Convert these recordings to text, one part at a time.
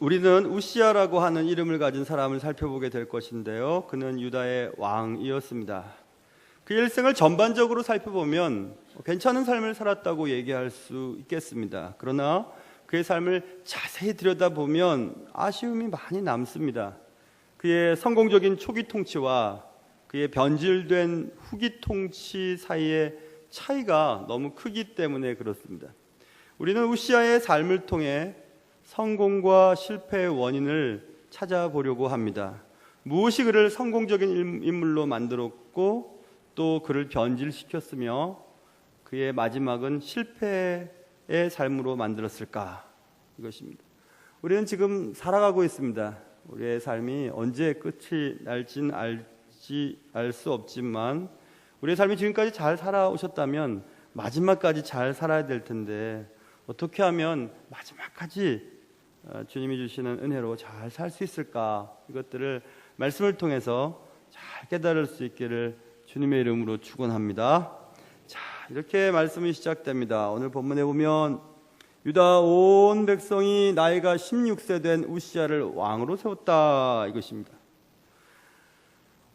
우리는 우시아라고 하는 이름을 가진 사람을 살펴보게 될 것인데요. 그는 유다의 왕이었습니다. 그 일생을 전반적으로 살펴보면 괜찮은 삶을 살았다고 얘기할 수 있겠습니다. 그러나 그의 삶을 자세히 들여다보면 아쉬움이 많이 남습니다. 그의 성공적인 초기 통치와 그의 변질된 후기 통치 사이의 차이가 너무 크기 때문에 그렇습니다. 우리는 우시아의 삶을 통해 성공과 실패의 원인을 찾아보려고 합니다. 무엇이 그를 성공적인 인물로 만들었고 또 그를 변질시켰으며 그의 마지막은 실패의 삶으로 만들었을까? 이것입니다. 우리는 지금 살아가고 있습니다. 우리의 삶이 언제 끝이 날진 알 수 없지만 우리의 삶이 지금까지 잘 살아오셨다면 마지막까지 잘 살아야 될 텐데 어떻게 하면 마지막까지 주님이 주시는 은혜로 잘 살 수 있을까? 이것들을 말씀을 통해서 잘 깨달을 수 있기를 주님의 이름으로 축원합니다. 자, 이렇게 말씀이 시작됩니다. 오늘 본문에 보면 유다 온 백성이 나이가 16세 된 우시아를 왕으로 세웠다, 이것입니다.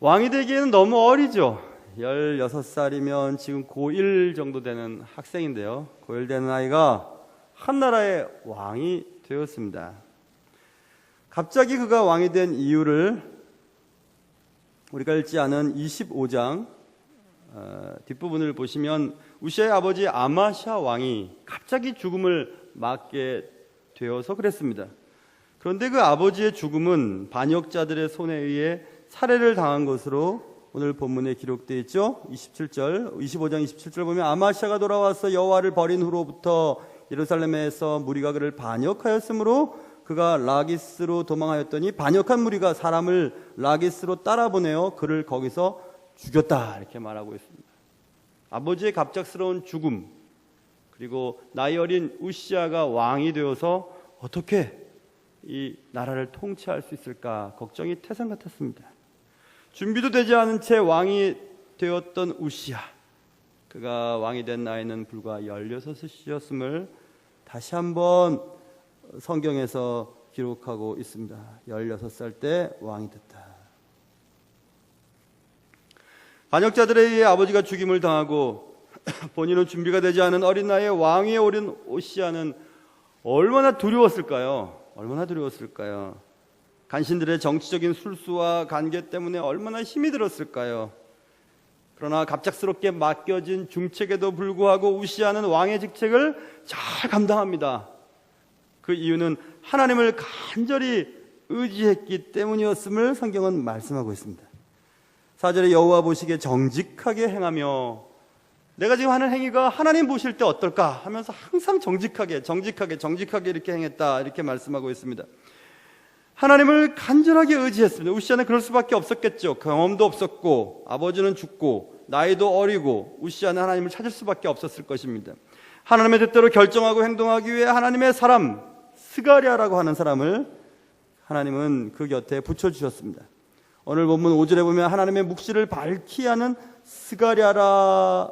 왕이 되기에는 너무 어리죠. 16살이면 지금 고1 정도 되는 학생인데요. 고1 되는 아이가 한 나라의 왕이 되었습니다. 갑자기 그가 왕이 된 이유를 우리가 읽지 않은 25장 뒷부분을 보시면 우시아의 아버지 아마샤 왕이 갑자기 죽음을 맞게 되어서 그랬습니다. 그런데 그 아버지의 죽음은 반역자들의 손에 의해 살해를 당한 것으로 오늘 본문에 기록되어 있죠. 25장 27절 보면 아마샤가 돌아와서 여호와를 버린 후로부터 예루살렘에서 무리가 그를 반역하였으므로 그가 라기스로 도망하였더니 반역한 무리가 사람을 라기스로 따라보내어 그를 거기서 죽였다, 이렇게 말하고 있습니다. 아버지의 갑작스러운 죽음, 그리고 나이 어린 우시아가 왕이 되어서 어떻게 이 나라를 통치할 수 있을까 걱정이 태산 같았습니다. 준비도 되지 않은 채 왕이 되었던 우시아, 그가 왕이 된 나이는 불과 16이었음을 다시 한번 성경에서 기록하고 있습니다. 16살 때 왕이 됐다. 반역자들에 의해 아버지가 죽임을 당하고 본인은 준비가 되지 않은 어린 나이에 왕위에 오른 우시아는 얼마나 두려웠을까요? 얼마나 두려웠을까요? 간신들의 정치적인 술수와 관계 때문에 얼마나 힘이 들었을까요? 그러나 갑작스럽게 맡겨진 중책에도 불구하고 우시아는 왕의 직책을 잘 감당합니다. 그 이유는 하나님을 간절히 의지했기 때문이었음을 성경은 말씀하고 있습니다. 4절에 여호와 보시기에 정직하게 행하며, 내가 지금 하는 행위가 하나님 보실 때 어떨까 하면서 항상 정직하게 이렇게 행했다, 이렇게 말씀하고 있습니다. 하나님을 간절하게 의지했습니다. 우시아는 그럴 수밖에 없었겠죠. 경험도 없었고 아버지는 죽고 나이도 어리고 우시아는 하나님을 찾을 수밖에 없었을 것입니다. 하나님의 뜻대로 결정하고 행동하기 위해 하나님의 사람 스가랴라고 하는 사람을 하나님은 그 곁에 붙여주셨습니다. 오늘 본문 5절에 보면 하나님의 묵시를 밝히 하는 스가랴가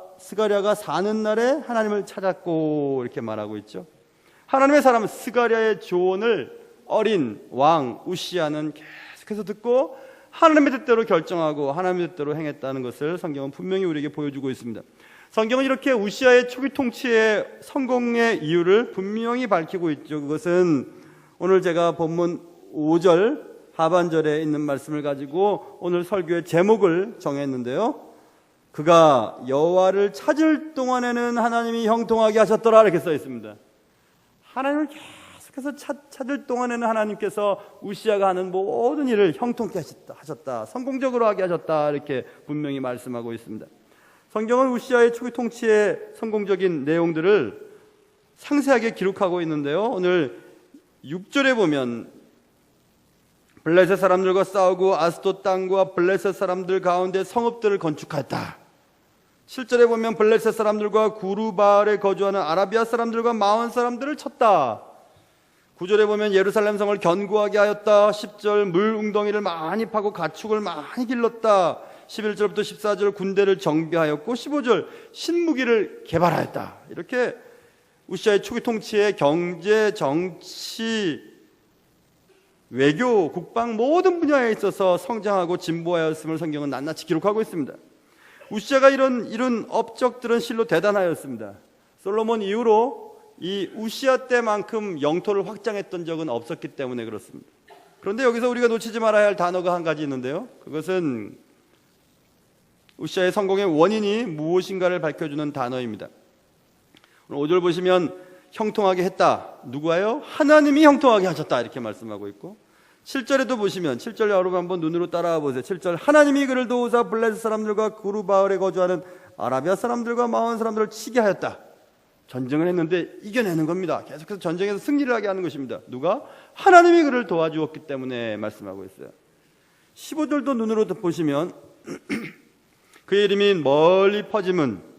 사는 날에 하나님을 찾았고, 이렇게 말하고 있죠. 하나님의 사람 스가랴의 조언을 어린 왕 우시아는 계속해서 듣고 하나님의 뜻대로 결정하고 하나님의 뜻대로 행했다는 것을 성경은 분명히 우리에게 보여주고 있습니다. 성경은 이렇게 우시아의 초기 통치의 성공의 이유를 분명히 밝히고 있죠. 그것은 오늘 제가 본문 5절 하반절에 있는 말씀을 가지고 오늘 설교의 제목을 정했는데요. 그가 여호와를 찾을 동안에는 하나님이 형통하게 하셨더라, 이렇게 써 있습니다. 하나님을 계속해서 찾을 동안에는 하나님께서 우시아가 하는 모든 일을 형통케 하셨다, 성공적으로 하게 하셨다, 이렇게 분명히 말씀하고 있습니다. 성경은 우시아의 초기 통치의 성공적인 내용들을 상세하게 기록하고 있는데요. 오늘 6절에 보면 블레셋 사람들과 싸우고 아스돗 땅과 블레셋 사람들 가운데 성읍들을 건축하였다. 7절에 보면 블레셋 사람들과 구르바알에 거주하는 아라비아 사람들과 마온 사람들을 쳤다. 9절에 보면 예루살렘 성을 견고하게 하였다. 10절 물 웅덩이를 많이 파고 가축을 많이 길렀다. 11절부터 14절 군대를 정비하였고 15절 신무기를 개발하였다. 이렇게 우시아의 초기 통치의 경제, 정치, 외교, 국방 모든 분야에 있어서 성장하고 진보하였음을 성경은 낱낱이 기록하고 있습니다. 우시아가 이룬 업적들은 실로 대단하였습니다. 솔로몬 이후로 이 우시아 때만큼 영토를 확장했던 적은 없었기 때문에 그렇습니다. 그런데 여기서 우리가 놓치지 말아야 할 단어가 한 가지 있는데요. 그것은 우시아의 성공의 원인이 무엇인가를 밝혀주는 단어입니다. 오늘 5절 보시면 형통하게 했다. 누구예요? 하나님이 형통하게 하셨다. 이렇게 말씀하고 있고 7절에도 보시면 7절 여러분 한번 눈으로 따라와 보세요. 7절 하나님이 그를 도우사 블레셋 사람들과 구르바을에 거주하는 아라비아 사람들과 마온 사람들을 치게 하였다. 전쟁을 했는데 이겨내는 겁니다. 계속해서 전쟁에서 승리를 하게 하는 것입니다. 누가? 하나님이 그를 도와주었기 때문에 말씀하고 있어요. 15절도 눈으로 보시면 그의 이름이 멀리 퍼짐은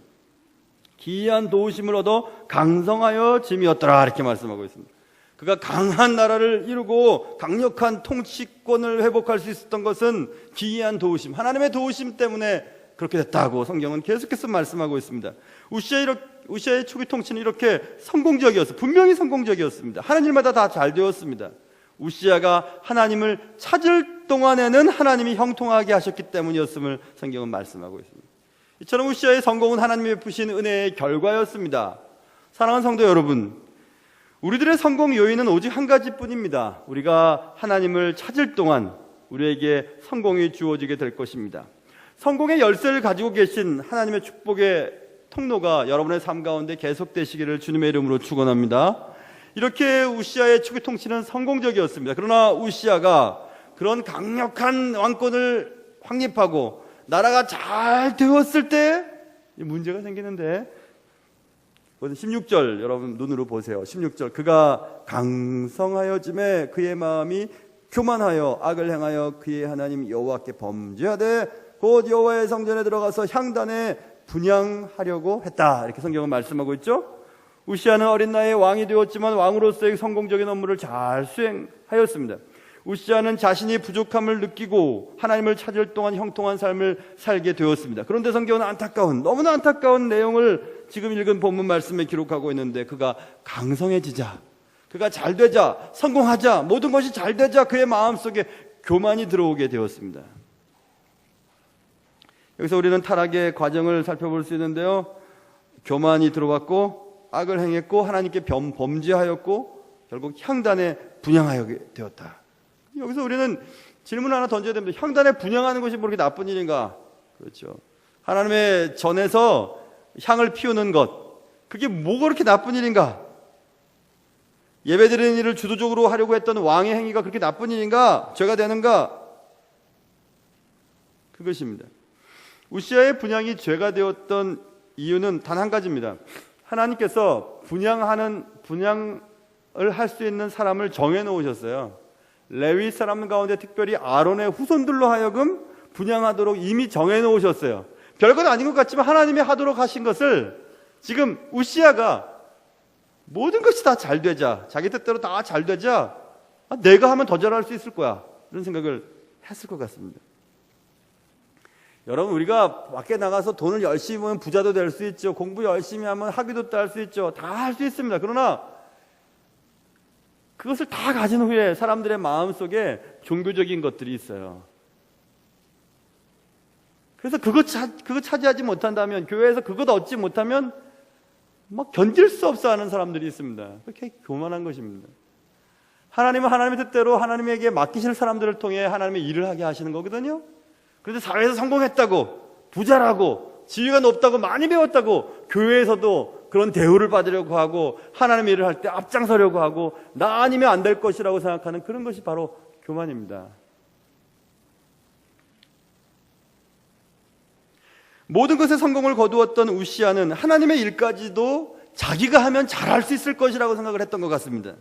기이한 도우심을 얻어 강성하여 짐이었더라 이렇게 말씀하고 있습니다. 그가 강한 나라를 이루고 강력한 통치권을 회복할 수 있었던 것은 기이한 도우심, 하나님의 도우심 때문에 그렇게 됐다고 성경은 계속해서 말씀하고 있습니다. 우시아의 초기 통치는 이렇게 성공적이었어요. 분명히 성공적이었습니다. 하는 일마다 다 잘 되었습니다. 우시아가 하나님을 찾을 동안에는 하나님이 형통하게 하셨기 때문이었음을 성경은 말씀하고 있습니다. 이처럼 우시아의 성공은 하나님이 베푸신 은혜의 결과였습니다. 사랑하는 성도 여러분, 우리들의 성공 요인은 오직 한 가지뿐입니다. 우리가 하나님을 찾을 동안 우리에게 성공이 주어지게 될 것입니다. 성공의 열쇠를 가지고 계신 하나님의 축복의 통로가 여러분의 삶 가운데 계속되시기를 주님의 이름으로 축원합니다. 이렇게 우시아의 초기 통치는 성공적이었습니다. 그러나 우시아가 그런 강력한 왕권을 확립하고 나라가 잘 되었을 때 문제가 생기는데 16절 여러분 눈으로 보세요. 16절 그가 강성하여짐에 그의 마음이 교만하여 악을 행하여 그의 하나님 여호와께 범죄하되 곧 여호와의 성전에 들어가서 향단에 분향하려고 했다. 이렇게 성경은 말씀하고 있죠. 우시아는 어린 나이에 왕이 되었지만 왕으로서의 성공적인 업무를 잘 수행하였습니다. 우시아는 자신이 부족함을 느끼고 하나님을 찾을 동안 형통한 삶을 살게 되었습니다. 그런데 성경은 너무나 안타까운 내용을 지금 읽은 본문 말씀에 기록하고 있는데 그가 강성해지자, 그가 잘 되자, 성공하자, 모든 것이 잘 되자 그의 마음속에 교만이 들어오게 되었습니다. 여기서 우리는 타락의 과정을 살펴볼 수 있는데요. 교만이 들어왔고 악을 행했고 하나님께 범죄하였고 결국 향단에 분향하게 되었다. 여기서 우리는 질문 하나 던져야 됩니다. 향단에 분향하는 것이 뭐 그렇게 나쁜 일인가? 그렇죠. 하나님의 전에서 향을 피우는 것, 그게 뭐가 그렇게 나쁜 일인가? 예배드리는 일을 주도적으로 하려고 했던 왕의 행위가 그렇게 나쁜 일인가? 죄가 되는가? 그것입니다. 우시아의 분향이 죄가 되었던 이유는 단 한 가지입니다. 하나님께서 분향을 할 수 있는 사람을 정해 놓으셨어요. 레위 사람 가운데 특별히 아론의 후손들로 하여금 분향하도록 이미 정해 놓으셨어요. 별건 아닌 것 같지만 하나님이 하도록 하신 것을 지금 우시아가 모든 것이 다 잘 되자, 자기 뜻대로 다 잘 되자 내가 하면 더 잘할 수 있을 거야 이런 생각을 했을 것 같습니다. 여러분, 우리가 밖에 나가서 돈을 열심히 모으면 부자도 될 수 있죠. 공부 열심히 하면 학위도 딸 수 있죠. 다 할 수 있습니다. 그러나 그것을 다 가진 후에 사람들의 마음속에 종교적인 것들이 있어요. 그래서 그거 차지하지 못한다면, 교회에서 그것 얻지 못하면 막 견딜 수 없어 하는 사람들이 있습니다. 그렇게 교만한 것입니다. 하나님은 하나님의 뜻대로 하나님에게 맡기실 사람들을 통해 하나님의 일을 하게 하시는 거거든요. 그런데 사회에서 성공했다고, 부자라고, 지위가 높다고, 많이 배웠다고 교회에서도 그런 대우를 받으려고 하고 하나님의 일을 할 때 앞장서려고 하고 나 아니면 안 될 것이라고 생각하는 그런 것이 바로 교만입니다. 모든 것에 성공을 거두었던 우시아는 하나님의 일까지도 자기가 하면 잘할 수 있을 것이라고 생각을 했던 것 같습니다.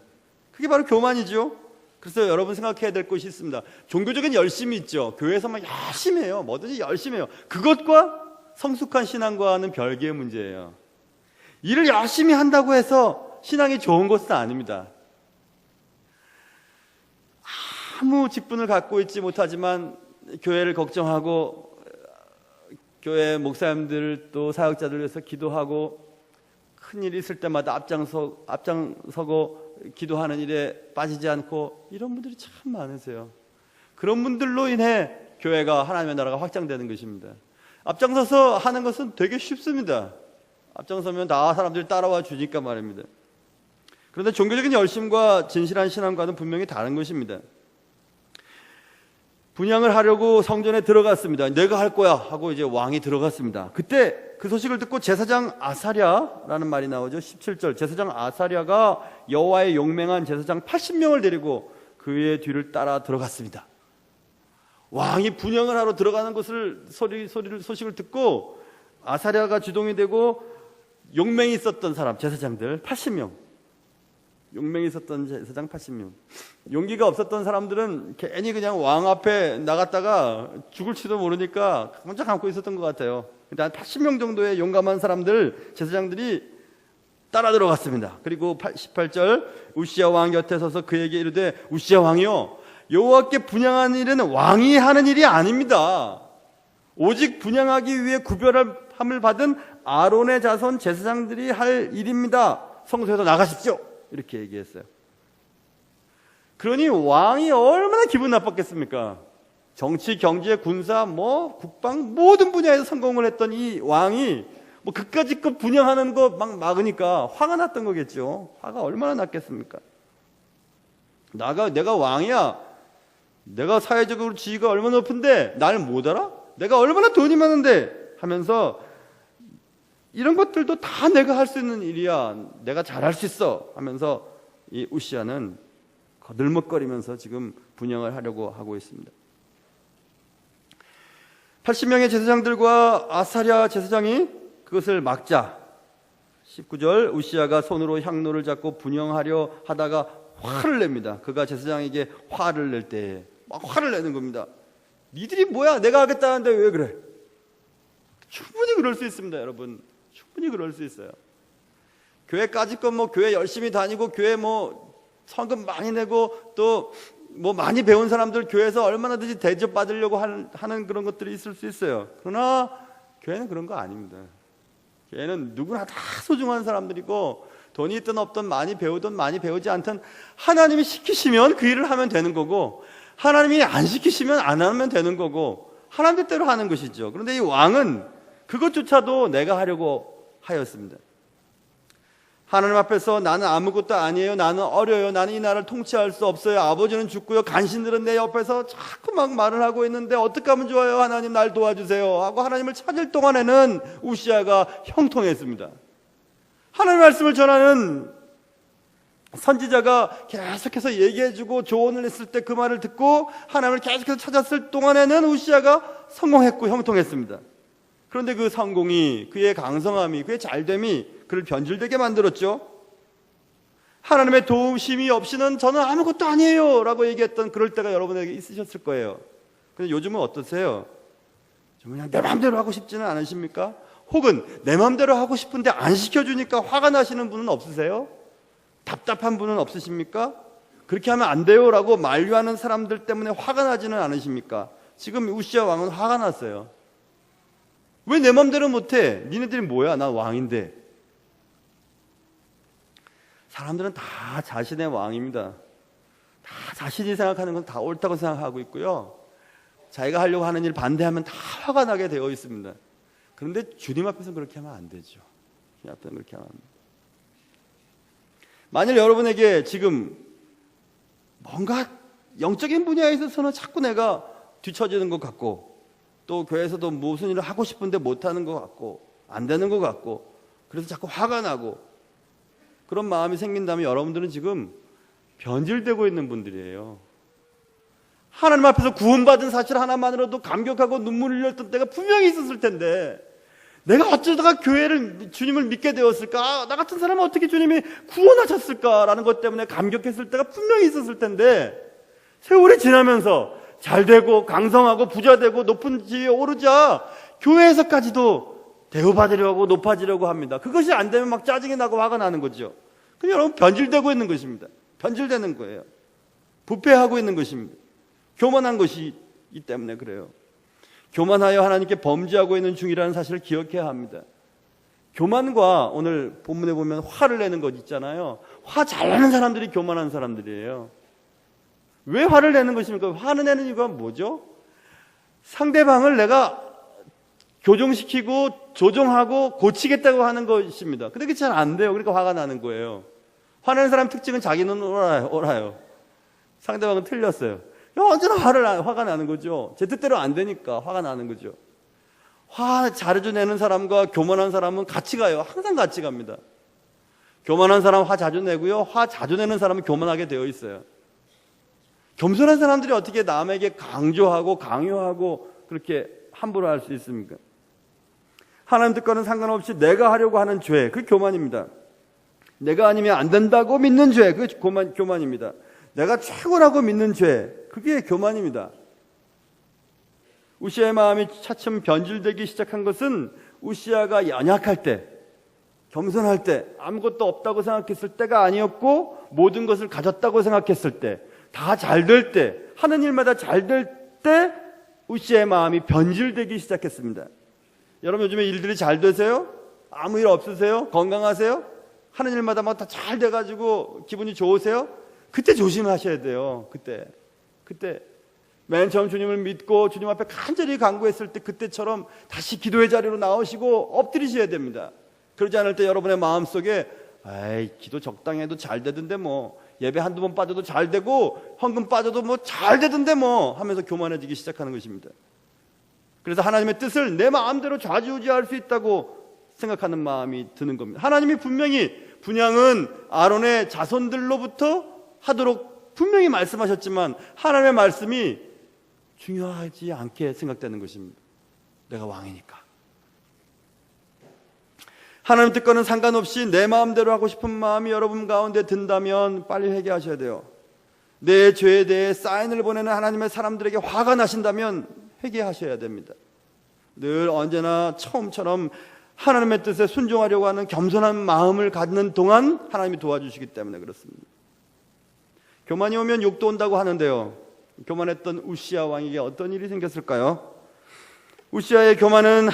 그게 바로 교만이죠. 그래서 여러분 생각해야 될 것이 있습니다. 종교적인 열심이 있죠. 교회에서 막 열심히 해요. 뭐든지 열심히 해요. 그것과 성숙한 신앙과는 별개의 문제예요. 일을 열심히 한다고 해서 신앙이 좋은 것은 아닙니다. 아무 직분을 갖고 있지 못하지만 교회를 걱정하고 교회 목사님들 또 사역자들 위해서 기도하고 큰일이 있을 때마다 앞장서고 기도하는 일에 빠지지 않고 이런 분들이 참 많으세요. 그런 분들로 인해 교회가 하나님의 나라가 확장되는 것입니다. 앞장서서 하는 것은 되게 쉽습니다. 앞장서면 다 사람들이 따라와 주니까 말입니다. 그런데 종교적인 열심과 진실한 신앙과는 분명히 다른 것입니다. 분향을 하려고 성전에 들어갔습니다. 내가 할 거야 하고 이제 왕이 들어갔습니다. 그때 그 소식을 듣고 제사장 아사랴라는 말이 나오죠. 17절 제사장 아사랴가 여호와의 용맹한 제사장 80명을 데리고 그의 뒤를 따라 들어갔습니다. 왕이 분향을 하러 들어가는 것을 소식을 듣고 아사랴가 주동이 되고 용맹이 있었던 사람 제사장들 80명, 용맹이 있었던 제사장 80명, 용기가 없었던 사람들은 괜히 그냥 왕 앞에 나갔다가 죽을지도 모르니까 혼자 감고 있었던 것 같아요. 근데 한 80명 정도의 용감한 사람들, 제사장들이 따라 들어갔습니다. 그리고 18절 우시야 왕 곁에 서서 그에게 이르되 우시야 왕이요 여호와께 분향하는 일은 왕이 하는 일이 아닙니다. 오직 분향하기 위해 구별함을 받은 아론의 자손 제사장들이 할 일입니다. 성소에서 나가십시오. 이렇게 얘기했어요. 그러니 왕이 얼마나 기분 나빴겠습니까? 정치, 경제, 군사, 국방 모든 분야에서 성공을 했던 이 왕이 그까짓 분향하는 거 막 막으니까 화가 났던 거겠죠. 화가 얼마나 났겠습니까? 내가 왕이야. 내가 사회적으로 지위가 얼마나 높은데 날 못 알아? 내가 얼마나 돈이 많은데 하면서 이런 것들도 다 내가 할 수 있는 일이야. 내가 잘할 수 있어 하면서 이 우시야는 거들먹거리면서 지금 분향을 하려고 하고 있습니다. 80명의 제사장들과 아사랴 제사장이 그것을 막자 19절 우시야가 손으로 향로를 잡고 분향하려 하다가 화를 냅니다. 그가 제사장에게 화를 낼 때에 막 화를 내는 겁니다. 니들이 뭐야? 내가 하겠다는데 왜 그래? 충분히 그럴 수 있습니다, 여러분. 충분히 그럴 수 있어요. 교회까지 교회 열심히 다니고 교회 성금 많이 내고 또 많이 배운 사람들 교회에서 얼마나든지 대접받으려고 하는 그런 것들이 있을 수 있어요. 그러나 교회는 그런 거 아닙니다. 교회는 누구나 다 소중한 사람들이고 돈이 있든 없든 많이 배우든 많이 배우지 않든 하나님이 시키시면 그 일을 하면 되는 거고 하나님이 안 시키시면 안 하면 되는 거고 하나님 뜻대로 하는 것이죠. 그런데 이 왕은 그것조차도 내가 하려고 하였습니다. 하나님 앞에서 나는 아무것도 아니에요. 나는 어려요. 나는 이 나라를 통치할 수 없어요. 아버지는 죽고요. 간신들은 내 옆에서 자꾸 막 말을 하고 있는데 어떻게 하면 좋아요? 하나님 날 도와주세요 하고 하나님을 찾을 동안에는 우시야가 형통했습니다. 하나님의 말씀을 전하는 선지자가 계속해서 얘기해주고 조언을 했을 때 그 말을 듣고 하나님을 계속해서 찾았을 동안에는 우시야가 성공했고 형통했습니다. 그런데 그 성공이, 그의 강성함이, 그의 잘됨이 그를 변질되게 만들었죠. 하나님의 도우심이 없이는 저는 아무것도 아니에요 라고 얘기했던 그럴 때가 여러분에게 있으셨을 거예요. 근데 요즘은 어떠세요? 좀 그냥 내 마음대로 하고 싶지는 않으십니까? 혹은 내 마음대로 하고 싶은데 안 시켜주니까 화가 나시는 분은 없으세요? 답답한 분은 없으십니까? 그렇게 하면 안 돼요 라고 만류하는 사람들 때문에 화가 나지는 않으십니까? 지금 우시야 왕은 화가 났어요. 왜 내 마음대로 못해? 니네들이 뭐야? 나 왕인데. 사람들은 다 자신의 왕입니다. 다 자신이 생각하는 건 다 옳다고 생각하고 있고요. 자기가 하려고 하는 일 반대하면 다 화가 나게 되어 있습니다. 그런데 주님 앞에서는 그렇게 하면 안 되죠. 주님 앞에서는 그렇게 하면 안 됩니다. 만일 여러분에게 지금 뭔가 영적인 분야에 있어서는 자꾸 내가 뒤처지는 것 같고 또 교회에서도 무슨 일을 하고 싶은데 못하는 것 같고 안 되는 것 같고 그래서 자꾸 화가 나고 그런 마음이 생긴다면 여러분들은 지금 변질되고 있는 분들이에요. 하나님 앞에서 구원받은 사실 하나만으로도 감격하고 눈물을 흘렸던 때가 분명히 있었을 텐데 내가 어쩌다가 주님을 믿게 되었을까? 나 같은 사람은 어떻게 주님이 구원하셨을까라는 것 때문에 감격했을 때가 분명히 있었을 텐데 세월이 지나면서 잘 되고 강성하고 부자 되고 높은 지위에 오르자 교회에서까지도 대우받으려고 하고 높아지려고 합니다. 그것이 안 되면 막 짜증이 나고 화가 나는 거죠. 근데 여러분 변질되고 있는 것입니다. 변질되는 거예요. 부패하고 있는 것입니다. 교만한 것이기 때문에 그래요. 교만하여 하나님께 범죄하고 있는 중이라는 사실을 기억해야 합니다. 교만과 오늘 본문에 보면 화를 내는 것 있잖아요. 화 잘 내는 사람들이 교만한 사람들이에요. 왜 화를 내는 것입니까? 화를 내는 이유가 뭐죠? 상대방을 내가 교정시키고 조정하고 고치겠다고 하는 것입니다. 근데 그게 잘 안 돼요. 그러니까 화가 나는 거예요. 화내는 사람 특징은 자기는 옳아요. 상대방은 틀렸어요. 언제나 화가 나는 거죠. 제 뜻대로 안 되니까 화가 나는 거죠. 화 자주 내는 사람과 교만한 사람은 같이 가요. 항상 같이 갑니다. 교만한 사람 화 자주 내고요. 화 자주 내는 사람은 교만하게 되어 있어요. 겸손한 사람들이 어떻게 남에게 강조하고 강요하고 그렇게 함부로 할 수 있습니까? 하나님 뜻과는 상관없이 내가 하려고 하는 죄, 그 교만입니다. 내가 아니면 안 된다고 믿는 죄, 그 교만입니다. 내가 최고라고 믿는 죄, 그게 교만입니다. 우시아의 마음이 차츰 변질되기 시작한 것은 우시아가 연약할 때, 겸손할 때, 아무것도 없다고 생각했을 때가 아니었고 모든 것을 가졌다고 생각했을 때, 다 잘 될 때, 하는 일마다 잘 될 때 우시아의 마음이 변질되기 시작했습니다. 여러분 요즘에 일들이 잘 되세요? 아무 일 없으세요? 건강하세요? 하는 일마다 막 다 잘 돼가지고 기분이 좋으세요? 그때 조심하셔야 돼요. 그때 맨 처음 주님을 믿고 주님 앞에 간절히 간구했을 때 그때처럼 다시 기도의 자리로 나오시고 엎드리셔야 됩니다. 그러지 않을 때 여러분의 마음속에 에이 기도 적당히 해도 잘 되던데 뭐 예배 한두 번 빠져도 잘 되고 헌금 빠져도 뭐 잘 되던데 뭐 하면서 교만해지기 시작하는 것입니다. 그래서 하나님의 뜻을 내 마음대로 좌지우지할 수 있다고 생각하는 마음이 드는 겁니다. 하나님이 분명히 분향은 아론의 자손들로부터 하도록 분명히 말씀하셨지만 하나님의 말씀이 중요하지 않게 생각되는 것입니다. 내가 왕이니까. 하나님 뜻과는 상관없이 내 마음대로 하고 싶은 마음이 여러분 가운데 든다면 빨리 회개하셔야 돼요. 내 죄에 대해 사인을 보내는 하나님의 사람들에게 화가 나신다면 회개하셔야 됩니다. 늘 언제나 처음처럼 하나님의 뜻에 순종하려고 하는 겸손한 마음을 갖는 동안 하나님이 도와주시기 때문에 그렇습니다. 교만이 오면 욕도 온다고 하는데요. 교만했던 우시아 왕에게 어떤 일이 생겼을까요? 우시아의 교만은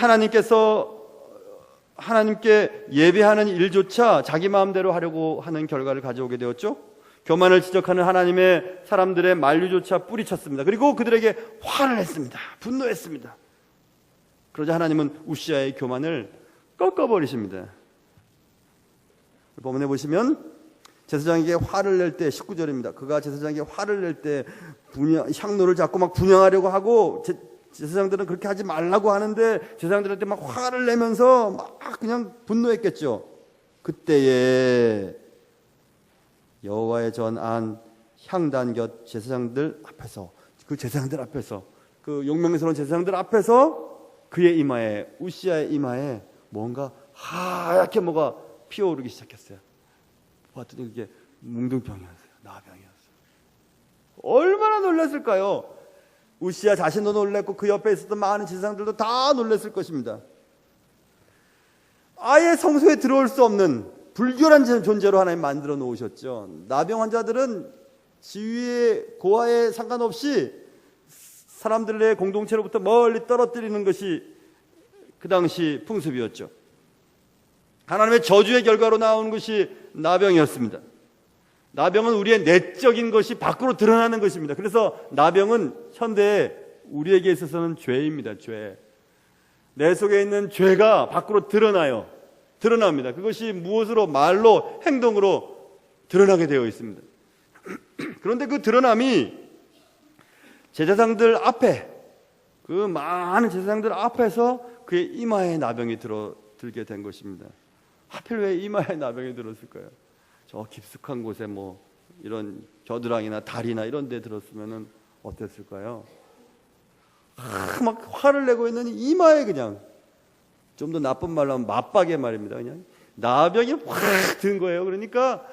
하나님께 예배하는 일조차 자기 마음대로 하려고 하는 결과를 가져오게 되었죠. 교만을 지적하는 하나님의 사람들의 만류조차 뿌리쳤습니다. 그리고 그들에게 화를 냈습니다. 분노했습니다. 그러자 하나님은 우시아의 교만을 꺾어버리십니다. 본문에 보시면 제사장에게 화를 낼 때 19절입니다. 그가 제사장에게 화를 낼 때 향로를 잡고 막 분향하려고 하고 제사장들은 그렇게 하지 말라고 하는데 제사장들한테 막 화를 내면서 막 그냥 분노했겠죠. 그때에 여호와의 전안 향단 곁 제사장들 앞에서 그 용맹스러운 제사장들 앞에서 그의 이마에 우시아의 이마에 뭔가 하얗게 뭐가 피어오르기 시작했어요. 봤더니 그게 뭉둥병이었어요. 나병이었어요. 얼마나 놀랐을까요? 우시아 자신도 놀랐고 그 옆에 있었던 많은 제사장들도 다 놀랐을 것입니다. 아예 성소에 들어올 수 없는 불결한 존재로 하나님 만들어 놓으셨죠. 나병 환자들은 지위의 고하에 상관없이 사람들의 공동체로부터 멀리 떨어뜨리는 것이 그 당시 풍습이었죠. 하나님의 저주의 결과로 나오는 것이 나병이었습니다. 나병은 우리의 내적인 것이 밖으로 드러나는 것입니다. 그래서 나병은 현대에 우리에게 있어서는 죄입니다. 죄. 내 속에 있는 죄가 밖으로 드러납니다. 그것이 무엇으로, 말로, 행동으로 드러나게 되어 있습니다. 그런데 그 드러남이 제사장들 앞에, 그 많은 제사장들 앞에서 그의 이마에 나병이 들게 된 것입니다. 하필 왜 이마에 나병이 들었을까요? 저 깊숙한 곳에 뭐 이런 겨드랑이나 다리나 이런 데 들었으면 어땠을까요? 막 화를 내고 있는 이마에 그냥, 좀 더 나쁜 말로 하면 맞박에 말입니다. 그냥 나병이 확 든 거예요. 그러니까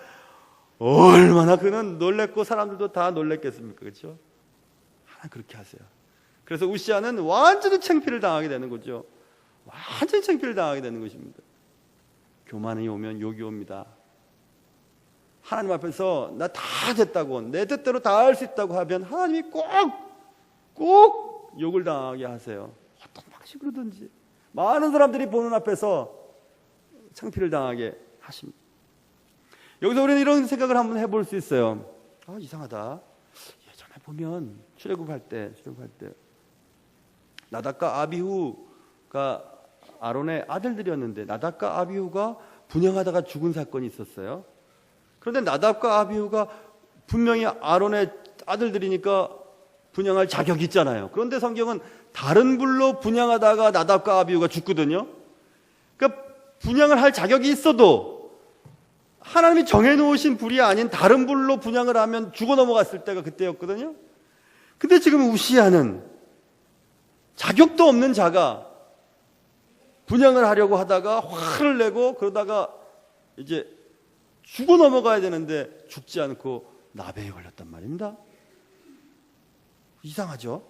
얼마나 그는 놀랬고 사람들도 다 놀랬겠습니까? 그렇죠? 하나 그렇게 하세요. 그래서 우시아는 완전히 창피를 당하게 되는 거죠. 완전히 창피를 당하게 되는 것입니다. 교만이 오면 욕이 옵니다. 하나님 앞에서 나 다 됐다고, 내 뜻대로 다 할 수 있다고 하면 하나님이 꼭 욕을 당하게 하세요. 어떤 방식으로든지. 많은 사람들이 보는 앞에서 창피를 당하게 하십니다. 여기서 우리는 이런 생각을 한번 해볼 수 있어요. 이상하다. 예전에 보면 출애굽할 때 나답과 아비후가 아론의 아들들이었는데 나답과 아비후가 분향하다가 죽은 사건이 있었어요. 그런데 나답과 아비후가 분명히 아론의 아들들이니까 분향할 자격이 있잖아요. 그런데 성경은 다른 불로 분향하다가 나답과 아비후가 죽거든요. 그러니까 분향을 할 자격이 있어도 하나님이 정해놓으신 불이 아닌 다른 불로 분향을 하면 죽어 넘어갔을 때가 그때였거든요. 근데 지금 우시야는 자격도 없는 자가 분향을 하려고 하다가 화를 내고 그러다가 이제 죽어 넘어가야 되는데 죽지 않고 나병에 걸렸단 말입니다. 이상하죠?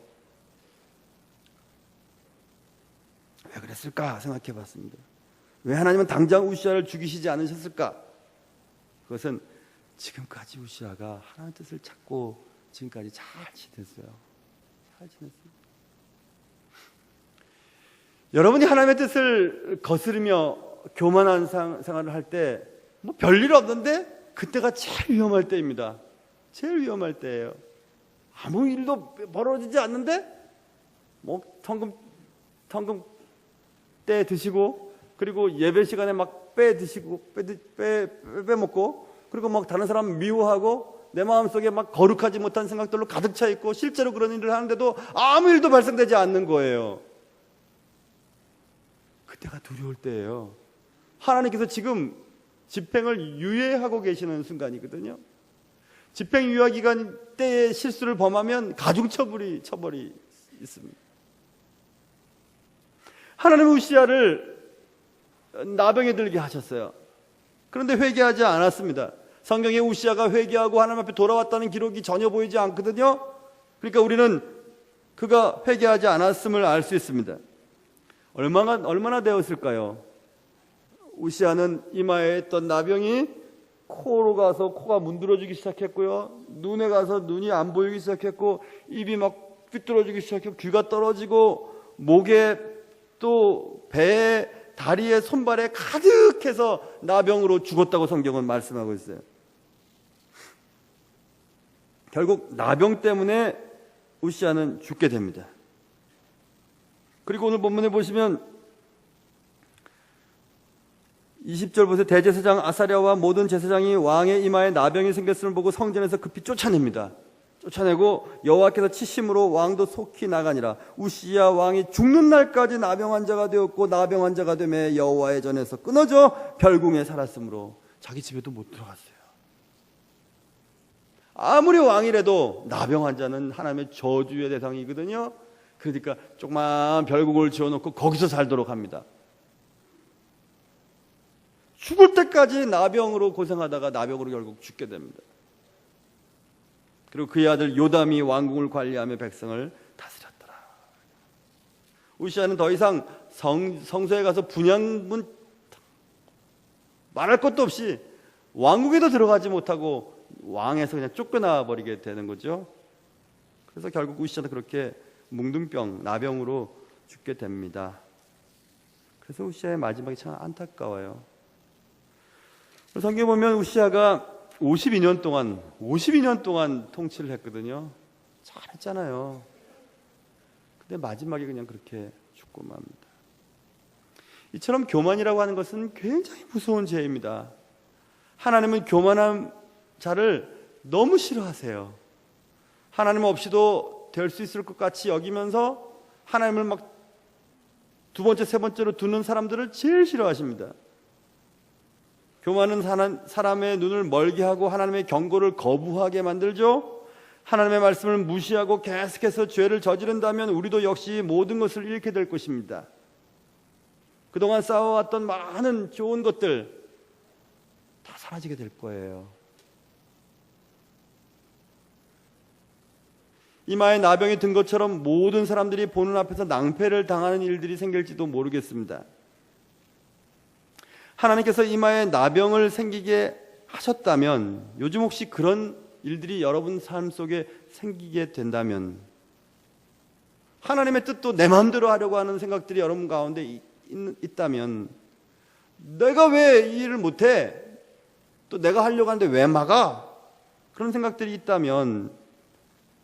왜 그랬을까 생각해 봤습니다. 왜 하나님은 당장 우시야를 죽이시지 않으셨을까? 그것은 지금까지 우시야가 하나님의 뜻을 찾고 지금까지 잘 지냈어요. 잘 지냈어요. 여러분이 하나님의 뜻을 거스르며 교만한 생활을 할 때 뭐 별일 없는데 그때가 제일 위험할 때입니다. 제일 위험할 때예요. 아무 일도 벌어지지 않는데 뭐 헌금 때 드시고 그리고 예배 시간에 막 빼먹고 그리고 막 다른 사람 미워하고 내 마음속에 막 거룩하지 못한 생각들로 가득 차 있고 실제로 그런 일을 하는데도 아무 일도 발생되지 않는 거예요. 그때가 두려울 때예요. 하나님께서 지금 집행을 유예하고 계시는 순간이거든요. 집행 유예 기간 때에 실수를 범하면 가중처벌이 있습니다. 하나님은 우시야를 나병에 들게 하셨어요. 그런데 회개하지 않았습니다. 성경에 우시야가 회개하고 하나님 앞에 돌아왔다는 기록이 전혀 보이지 않거든요. 그러니까 우리는 그가 회개하지 않았음을 알 수 있습니다. 얼마나 되었을까요? 우시야는 이마에 있던 나병이 코로 가서 코가 문드러지기 시작했고요. 눈에 가서 눈이 안 보이기 시작했고 입이 막 삐뚤어지기 시작했고 귀가 떨어지고 목에 또 배에 다리에 손발에 가득해서 나병으로 죽었다고 성경은 말씀하고 있어요. 결국 나병 때문에 우시야는 죽게 됩니다. 그리고 오늘 본문에 보시면 20절 보세요. 대제사장 아사랴와 모든 제사장이 왕의 이마에 나병이 생겼음을 보고 성전에서 급히 쫓아냅니다. 쫓아내고 여호와께서 치심으로 왕도 속히 나가니라. 우시야 왕이 죽는 날까지 나병 환자가 되었고 나병 환자가 되매 여호와의 전에서 끊어져 별궁에 살았으므로 자기 집에도 못 들어갔어요. 아무리 왕이라도 나병 환자는 하나님의 저주의 대상이거든요. 그러니까 조그만 별궁을 지어놓고 거기서 살도록 합니다. 죽을 때까지 나병으로 고생하다가 나병으로 결국 죽게 됩니다. 그리고 그의 아들 요담이 왕궁을 관리하며 백성을 다스렸더라. 우시야는 더 이상 성소에 가서 분향문 말할 것도 없이 왕궁에도 들어가지 못하고 왕에서 그냥 쫓겨나 버리게 되는 거죠. 그래서 결국 우시야도 그렇게 뭉둥병, 나병으로 죽게 됩니다. 그래서 우시야의 마지막이 참 안타까워요. 성경에 보면 우시야가 52년 동안 통치를 했거든요. 잘했잖아요. 근데 마지막에 그냥 그렇게 죽고 맙니다. 이처럼 교만이라고 하는 것은 굉장히 무서운 죄입니다. 하나님은 교만한 자를 너무 싫어하세요. 하나님 없이도 될 수 있을 것 같이 여기면서 하나님을 막 두 번째, 세 번째로 두는 사람들을 제일 싫어하십니다. 교만은 사람의 눈을 멀게 하고 하나님의 경고를 거부하게 만들죠. 하나님의 말씀을 무시하고 계속해서 죄를 저지른다면 우리도 역시 모든 것을 잃게 될 것입니다. 그동안 쌓아왔던 많은 좋은 것들 다 사라지게 될 거예요. 이마에 나병이 든 것처럼 모든 사람들이 보는 앞에서 낭패를 당하는 일들이 생길지도 모르겠습니다. 하나님께서 이마에 나병을 생기게 하셨다면, 요즘 혹시 그런 일들이 여러분 삶 속에 생기게 된다면, 하나님의 뜻도 내 마음대로 하려고 하는 생각들이 여러분 가운데 있다면 내가 왜 이 일을 못해? 또 내가 하려고 하는데 왜 막아? 그런 생각들이 있다면,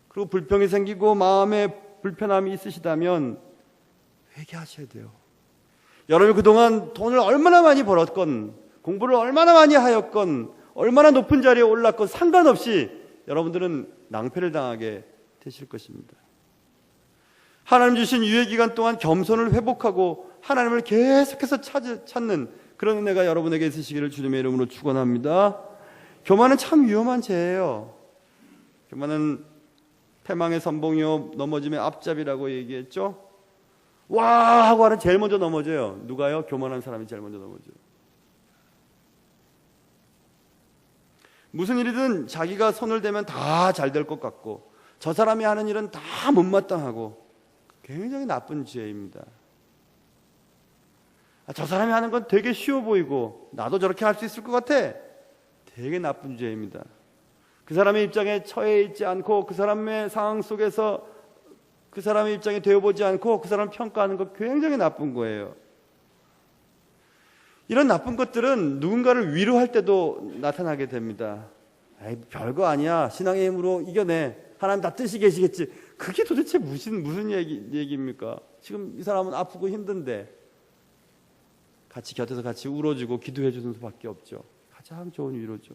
그리고 불평이 생기고 마음에 불편함이 있으시다면 회개하셔야 돼요. 여러분이 그동안 돈을 얼마나 많이 벌었건, 공부를 얼마나 많이 하였건, 얼마나 높은 자리에 올랐건 상관없이 여러분들은 낭패를 당하게 되실 것입니다. 하나님 주신 유예 기간 동안 겸손을 회복하고 하나님을 계속해서 찾는 그런 은혜가 여러분에게 있으시기를 주님의 이름으로 축원합니다. 교만은 참 위험한 죄예요. 교만은 패망의 선봉이요 넘어짐의 앞잡이라고 얘기했죠. 와 하고 하는 제일 먼저 넘어져요. 누가요? 교만한 사람이 제일 먼저 넘어져요. 무슨 일이든 자기가 손을 대면 다 잘 될 것 같고, 저 사람이 하는 일은 다 못마땅하고, 굉장히 나쁜 죄입니다. 저 사람이 하는 건 되게 쉬워 보이고 나도 저렇게 할 수 있을 것 같아. 되게 나쁜 죄입니다. 그 사람의 입장에 처해 있지 않고, 그 사람의 상황 속에서 그 사람의 입장에 되어보지 않고 그 사람을 평가하는 거 굉장히 나쁜 거예요. 이런 나쁜 것들은 누군가를 위로할 때도 나타나게 됩니다. 에이, 별거 아니야. 신앙의 힘으로 이겨내. 하나님 다 뜻이 계시겠지. 그게 도대체 무슨 얘기입니까? 지금 이 사람은 아프고 힘든데 같이 곁에서 같이 울어주고 기도해 주는 수밖에 없죠. 가장 좋은 위로죠.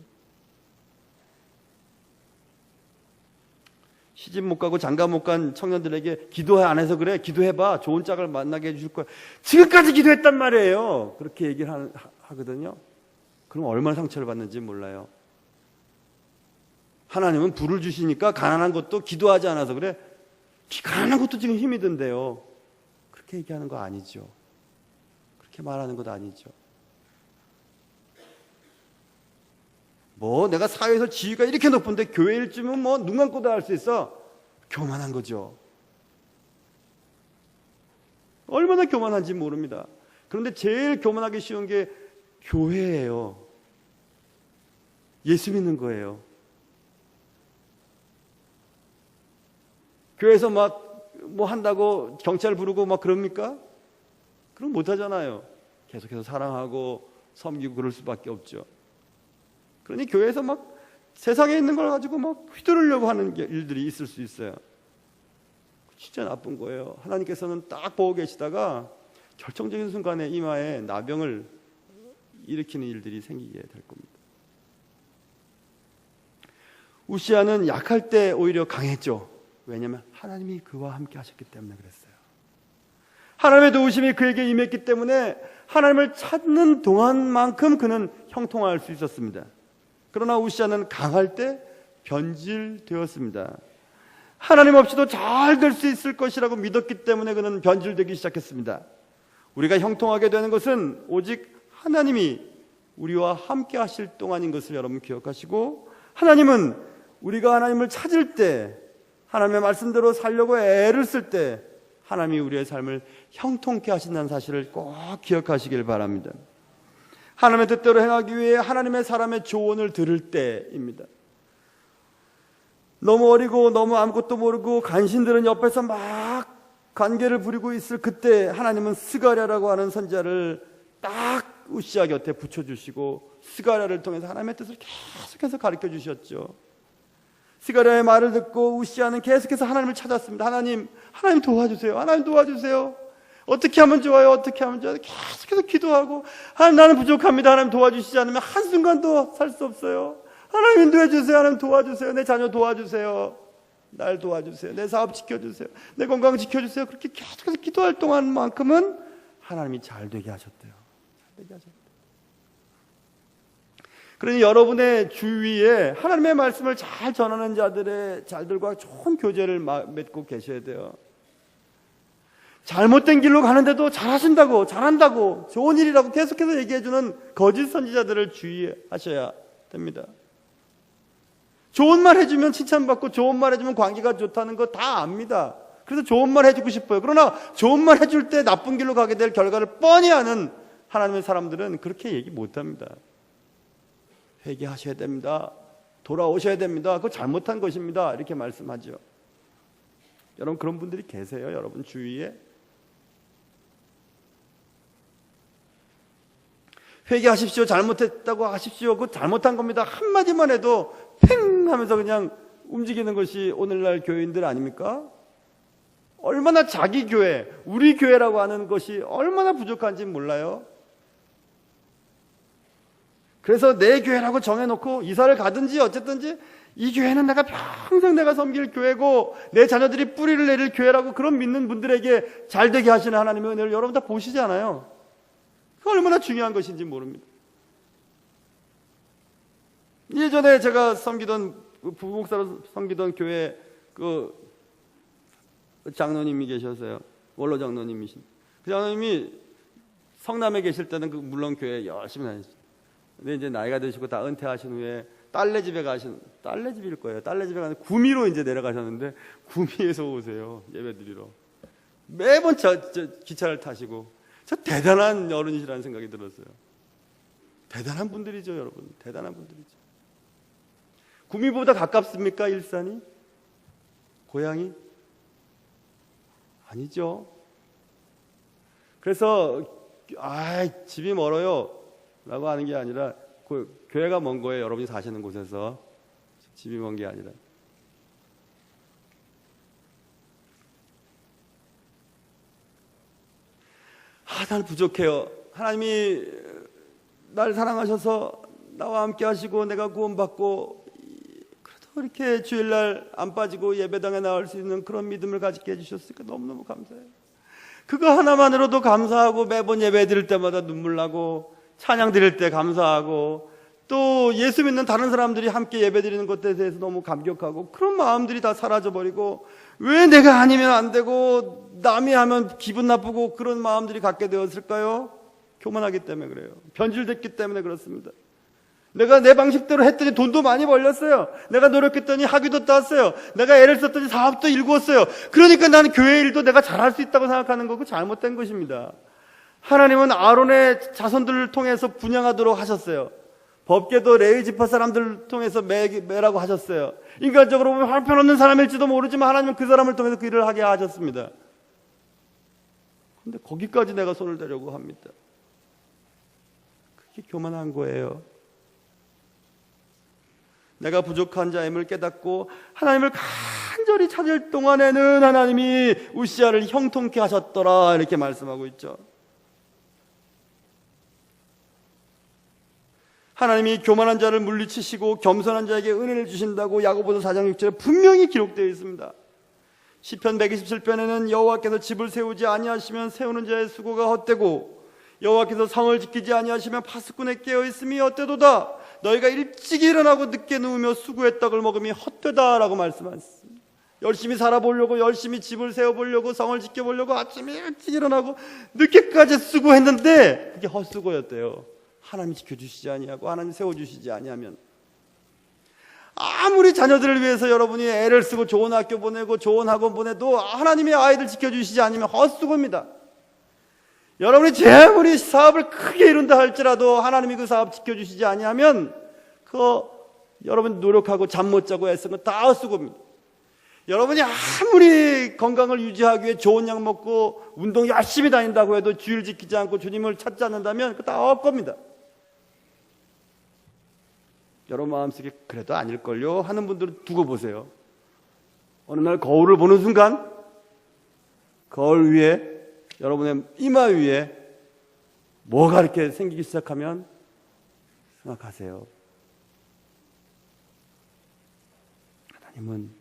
시집 못 가고 장가 못 간 청년들에게 기도 안 해서 그래. 기도해봐. 좋은 짝을 만나게 해줄 거야. 지금까지 기도했단 말이에요. 그렇게 얘기를 하거든요. 그럼 얼마나 상처를 받는지 몰라요. 하나님은 불을 주시니까 가난한 것도 기도하지 않아서 그래. 가난한 것도 지금 힘이 든대요. 그렇게 얘기하는 거 아니죠. 그렇게 말하는 것도 아니죠. 내가 사회에서 지위가 이렇게 높은데 교회 일쯤은 눈 감고도 할 수 있어. 교만한 거죠. 얼마나 교만한지 모릅니다. 그런데 제일 교만하기 쉬운 게 교회예요. 예수 믿는 거예요. 교회에서 한다고 경찰 부르고 그럽니까? 그럼 못 하잖아요. 계속해서 사랑하고 섬기고 그럴 수밖에 없죠. 그러니 교회에서 세상에 있는 걸 가지고 휘두르려고 하는 일들이 있을 수 있어요. 진짜 나쁜 거예요. 하나님께서는 딱 보고 계시다가 결정적인 순간에 이마에 나병을 일으키는 일들이 생기게 될 겁니다. 우시아는 약할 때 오히려 강했죠. 왜냐하면 하나님이 그와 함께 하셨기 때문에 그랬어요. 하나님의 도우심이 그에게 임했기 때문에 하나님을 찾는 동안만큼 그는 형통할 수 있었습니다. 그러나 우시아는 강할 때 변질되었습니다. 하나님 없이도 잘 될 수 있을 것이라고 믿었기 때문에 그는 변질되기 시작했습니다. 우리가 형통하게 되는 것은 오직 하나님이 우리와 함께 하실 동안인 것을 여러분 기억하시고, 하나님은 우리가 하나님을 찾을 때, 하나님의 말씀대로 살려고 애를 쓸 때 하나님이 우리의 삶을 형통케 하신다는 사실을 꼭 기억하시길 바랍니다. 하나님의 뜻대로 행하기 위해 하나님의 사람의 조언을 들을 때입니다. 너무 어리고 너무 아무것도 모르고 간신들은 옆에서 관계를 부리고 있을 그때 하나님은 스가랴라고 하는 선지자를 딱 우시아 곁에 붙여주시고 스가랴를 통해서 하나님의 뜻을 계속해서 가르쳐 주셨죠. 스가랴의 말을 듣고 우시아는 계속해서 하나님을 찾았습니다. 하나님 도와주세요. 하나님 도와주세요. 어떻게 하면 좋아요? 어떻게 하면 좋아요? 계속해서 기도하고, 하나님 나는 부족합니다. 하나님 도와주시지 않으면 한순간도 살 수 없어요. 하나님 인도해 주세요. 하나님 도와주세요. 내 자녀 도와주세요. 날 도와주세요. 내 사업 지켜주세요. 내 건강 지켜주세요. 그렇게 계속해서 기도할 동안만큼은 하나님이 잘 되게 하셨대요. 잘 되게 하셨대요. 그러니 여러분의 주위에 하나님의 말씀을 잘 전하는 자들과 좋은 교제를 맺고 계셔야 돼요. 잘못된 길로 가는데도 잘하신다고, 잘한다고, 좋은 일이라고 계속해서 얘기해주는 거짓 선지자들을 주의하셔야 됩니다. 좋은 말 해주면 칭찬받고 좋은 말 해주면 관계가 좋다는 거 다 압니다. 그래서 좋은 말 해주고 싶어요. 그러나 좋은 말 해줄 때 나쁜 길로 가게 될 결과를 뻔히 아는 하나님의 사람들은 그렇게 얘기 못합니다. 회개하셔야 됩니다. 돌아오셔야 됩니다. 그거 잘못한 것입니다. 이렇게 말씀하죠. 여러분 그런 분들이 계세요. 여러분 주위에. 회개하십시오, 잘못했다고 하십시오, 그거 잘못한 겁니다 한마디만 해도 팽 하면서 그냥 움직이는 것이 오늘날 교회인들 아닙니까? 얼마나 자기 교회, 우리 교회라고 하는 것이 얼마나 부족한지 몰라요. 그래서 내 교회라고 정해놓고 이사를 가든지 어쨌든지 이 교회는 내가 평생 내가 섬길 교회고 내 자녀들이 뿌리를 내릴 교회라고 그런 믿는 분들에게 잘 되게 하시는 하나님의 은혜를 여러분 다 보시지 않아요? 그 얼마나 중요한 것인지 모릅니다. 예전에 제가 섬기던 부목사로 섬기던 교회 그 장로님이 계셨어요. 원로 장로님이신. 그 장로님이 성남에 계실 때는 물론 교회 열심히 다니셨어요. 근데 이제 나이가 드시고 다 은퇴하신 후에 딸네 집에 딸네 집일 거예요. 딸네 집에 가는 구미로 이제 내려가셨는데 구미에서 오세요. 예배드리러. 매번 기차를 타시고. 저 대단한 어른이시라는 생각이 들었어요. 대단한 분들이죠, 여러분. 대단한 분들이죠. 구미보다 가깝습니까, 일산이? 고향이? 아니죠. 그래서 집이 멀어요 라고 하는 게 아니라 교회가 먼 거예요. 여러분이 사시는 곳에서. 집이 먼 게 아니라. 난 부족해요. 하나님이 날 사랑하셔서 나와 함께 하시고 내가 구원받고 그래도 이렇게 주일날 안 빠지고 예배당에 나올 수 있는 그런 믿음을 가지게 해주셨으니까 너무너무 감사해요. 그거 하나만으로도 감사하고 매번 예배 드릴 때마다 눈물 나고 찬양 드릴 때 감사하고 또 예수 믿는 다른 사람들이 함께 예배 드리는 것에 대해서 너무 감격하고 그런 마음들이 다 사라져버리고 왜 내가 아니면 안 되고 남이 하면 기분 나쁘고 그런 마음들이 갖게 되었을까요? 교만하기 때문에 그래요. 변질됐기 때문에 그렇습니다. 내가 내 방식대로 했더니 돈도 많이 벌렸어요. 내가 노력했더니 학위도 땄어요. 내가 애를 썼더니 사업도 일구었어요. 그러니까 나는 교회 일도 내가 잘할 수 있다고 생각하는 거고 잘못된 것입니다. 하나님은 아론의 자손들을 통해서 분양하도록 하셨어요. 법궤도 레위 지파 사람들을 통해서 매라고 하셨어요. 인간적으로 보면 형편없는 사람일지도 모르지만 하나님은 그 사람을 통해서 그 일을 하게 하셨습니다. 그런데 거기까지 내가 손을 대려고 합니다. 그게 교만한 거예요. 내가 부족한 자임을 깨닫고 하나님을 간절히 찾을 동안에는 하나님이 우시야를 형통케 하셨더라 이렇게 말씀하고 있죠. 하나님이 교만한 자를 물리치시고 겸손한 자에게 은혜를 주신다고 야고보서 4장 6절에 분명히 기록되어 있습니다. 시편 127편에는 여호와께서 집을 세우지 아니하시면 세우는 자의 수고가 헛되고 여호와께서 성을 지키지 아니하시면 파수꾼에 깨어 있음이 헛되도다. 너희가 일찍 일어나고 늦게 누우며 수고의 떡을 먹음이 헛되다라고 말씀하셨습니다. 열심히 살아보려고 열심히 집을 세워보려고 성을 지켜보려고 아침에 일찍 일어나고 늦게까지 수고했는데 그게 헛수고였대요. 하나님 지켜주시지 아니하고 하나님 세워주시지 아니하면 아무리 자녀들을 위해서 여러분이 애를 쓰고 좋은 학교 보내고 좋은 학원 보내도 하나님의 아이들 지켜주시지 않으면 헛수고입니다. 여러분이 제 아무리 사업을 크게 이룬다 할지라도 하나님이 그 사업 지켜주시지 아니하면 여러분 노력하고 잠 못 자고 애쓴 건 다 헛수고입니다. 여러분이 아무리 건강을 유지하기 위해 좋은 약 먹고 운동 열심히 다닌다고 해도 주일 지키지 않고 주님을 찾지 않는다면 그거 다 헛겁니다. 여러분 마음속에 그래도 아닐걸요 하는 분들은 두고 보세요. 어느 날 거울을 보는 순간 거울 위에 여러분의 이마 위에 뭐가 이렇게 생기기 시작하면 생각하세요. 하나님은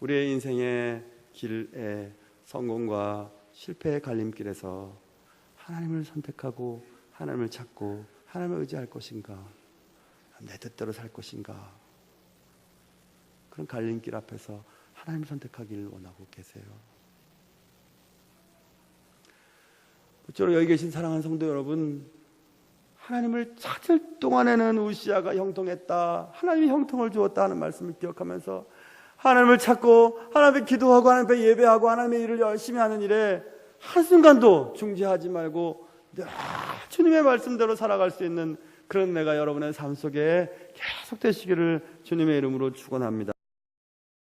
우리의 인생의 길에 성공과 실패의 갈림길에서 하나님을 선택하고 하나님을 찾고 하나님을 의지할 것인가, 내 뜻대로 살 것인가, 그런 갈림길 앞에서 하나님을 선택하기를 원하고 계세요. 모쪼록 여기 계신 사랑하는 성도 여러분, 하나님을 찾을 동안에는 우시야가 형통했다, 하나님이 형통을 주었다 하는 말씀을 기억하면서 하나님을 찾고 하나님께 기도하고 하나님께 예배하고 하나님의 일을 열심히 하는 일에 한순간도 중지하지 말고 주님의 말씀대로 살아갈 수 있는 그런 내가 여러분의 삶 속에 계속 되시기를 주님의 이름으로 축원합니다.